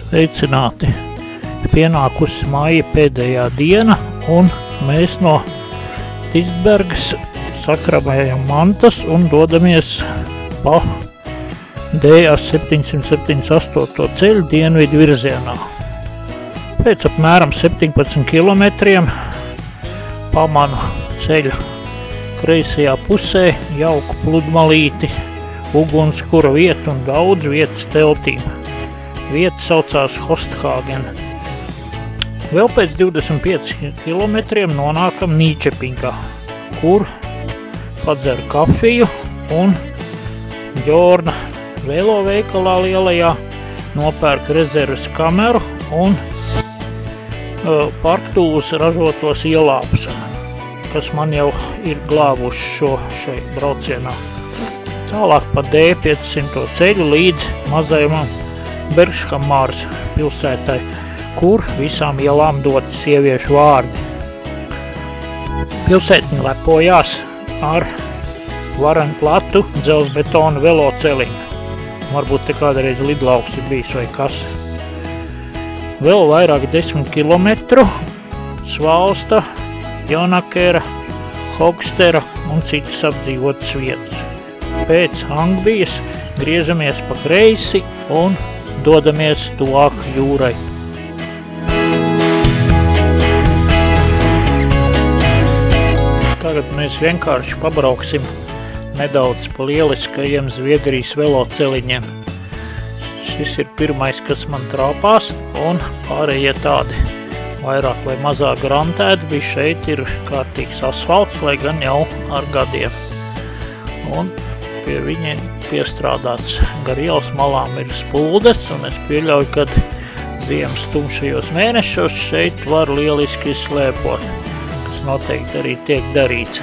Sveicināti! Pienākusi maija pēdējā diena, un mēs no Tistbergas sakramējam mantas un dodamies pa DA 778 ceļu dienvidu virzienā. Pēc apmēram 17 kilometriem pamanu ceļa kreisajā pusē jauku pludmalīti, ugunskura vietu un daudz vietas teltīm. Vieta saucās Hosthagen. Vēl pēc 25 kilometriem nonākam Nīčepingā, kur padzer kafiju un Ģorna velo veikalā lielajā nopērk rezerves kameru un Parktūvas ražotos ielāpus, kas man jau ir glābuši šeit braucienā. Tālāk pa D500 ceļu līdz mazajam Berghamāras pilsētai, kur visām ielām doti sieviešu vārdi. Pilsētņi lepojās ar varenu platu dzelzbetonu veloceliņu. Varbūt te kādreiz lidlauks ir bijis vai kas. Vēl vairāk 10 kilometru Svalsta, Jonakera, Hogstera un citas apdzīvotas vietas. Pēc Angbijas griežamies pa kreisi un dodamies tuvāk jūrai. Tagad mēs vienkārši pabrauksim nedaudz pa lieliskajiem Zviedrijas veloceliņiem. Šis ir pirmais, kas man trāpās, un pārējie tādi vairāk vai mazāk garantēti, bija šeit ir kārtīgs asfalts, lai gan jau ar gadiem. Un pie viņiem piestrādāts gar ielas malām ir spuldes, un es pieļauju, ka ziemas tumšajos mēnešos šeit var lieliski slēpot, kas noteikti arī tiek darīts.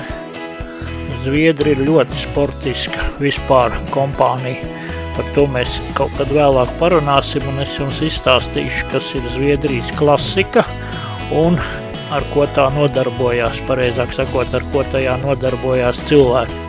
Zviedri ir ļoti sportiska vispār kompānija. Par to mēs kaut kad vēlāk parunāsim, un es jums izstāstīšu, kas ir Zviedrijas klasika un ar ko tā nodarbojās, pareizāk sakot, ar ko tajā nodarbojās cilvēki.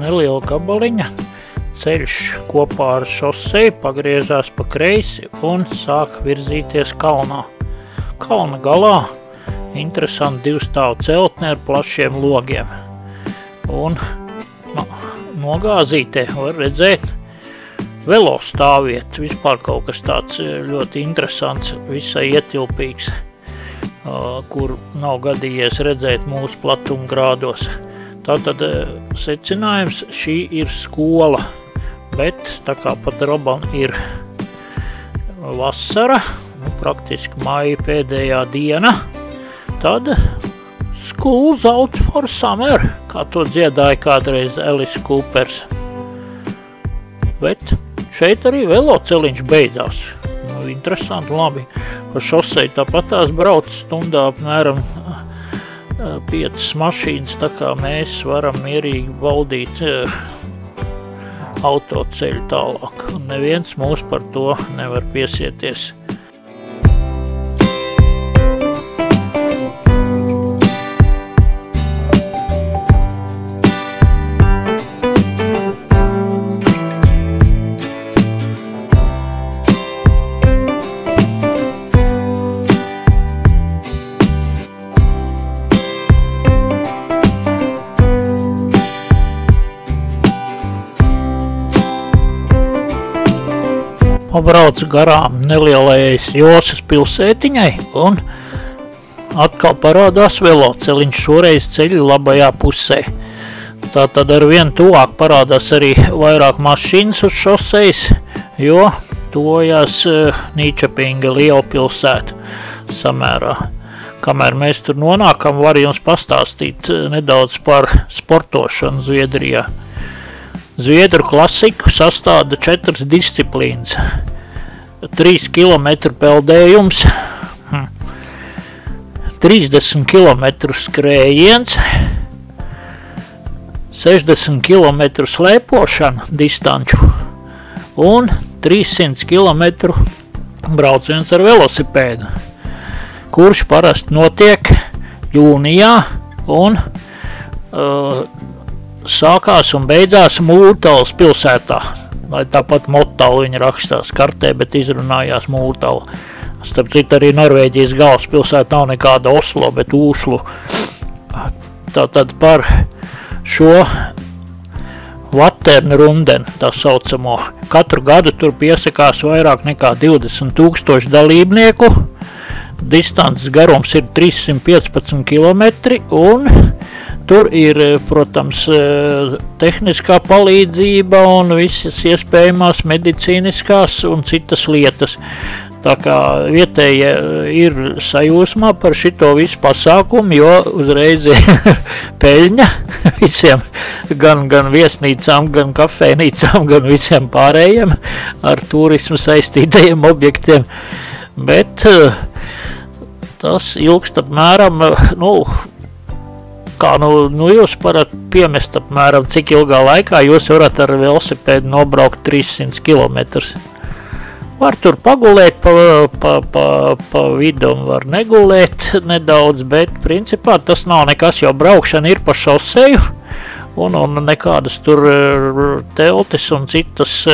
Neliela gabaliņa, ceļš kopā ar šoseju pagriežās pa kreisi un sāk virzīties kalnā. Kalna galā interesanti divstāvu celtne ar plašiem logiem. Un nogāzītē var redzēt velostāvvietu, vispār kaut kas tāds ļoti interesants, visai ietilpīgs, kur nav gadījies redzēt mūsu platumgrādos. Tātad secinājums, šī ir skola, bet tā kā pat robam ir vasara, praktiski maija pēdējā diena, tad school's out for summer, kā to dziedāja kādreiz Alice Coopers. Bet šeit arī veloceliņš beidzās. Interesanti, labi. Pa šoseju tāpatās brauc stundā apmēram 5 mašīnas, tā kā mēs varam mierīgi baudīt autoceļu tālāk. Un neviens mūs par to nevar piesieties. Pabraucu garām nelielais Josas pilsētiņai un atkal parādās veloceliņš, šoreiz ceļu labajā pusē. Tātad ar vien tuvāk parādās arī vairāk mašīnas uz šosejas, jo tojās Nīčepinga liela pilsēta samērā. Kamēr mēs tur nonākam, var jums pastāstīt nedaudz par sportošanu Zviedrijā. Zviedru klasiku sastāda 4 disciplīnas. 3 km peldējums, 30 km skrējiens, 60 km slēpošana distanču un 300 km brauciens ar velosipēdu, kurš parasti notiek jūnijā un sākās un beidzās Mūrtalas pilsētā. Lai tāpat Motalu viņa rakstās kartē, bet izrunājās Mūrtala. Starp citu, arī Norvēģijas galvaspilsēta nav nekāda Oslo, bet Ūslu. Tātad par šo Vaternrunden, tā saucamo. Katru gadu tur piesakās vairāk nekā 20 000 dalībnieku. Distances garums ir 315 km un tur ir, protams, tehniskā palīdzība un visas iespējamās medicīniskās un citas lietas. Tā kā vietējie ir sajūsmā par šito visu pasākumu, jo uzreiz ir peļņa visiem, gan viesnīcām, gan kafejnīcām, gan visiem pārējiem ar turismu saistītajiem objektiem. Bet tas ilgst apmēram, jūs varat piemest apmēram, cik ilgā laikā jūs varat ar velosipēdu nobraukt 300 km. Var tur pagulēt pa vidu un var negulēt nedaudz, bet principā tas nav nekas, jo braukšana ir pa šoseju un nekādas tur teltis un citas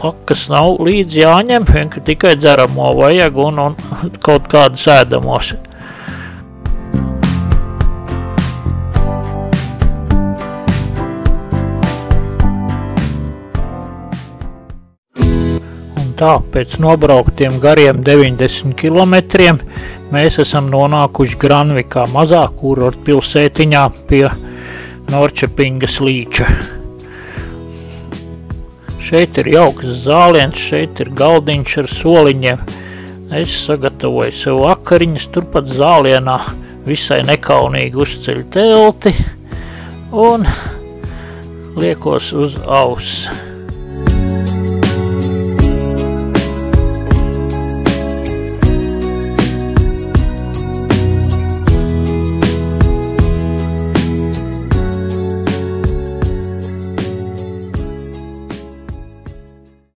pakas nav līdz jāņem, tikai dzeramo vajag un kaut kādus ēdamos. Tā, pēc nobrauktiem gariem 90 km mēs esam nonākuši Granvikā, mazā kurorta pilsētiņā pie Norčepingas līča. Šeit ir jauks zāliens, šeit ir galdiņš ar soliņiem. Es sagatavoju sev vakariņas, turpat zālienā visai nekaunīgi uzceļ telti un liekos uz auss.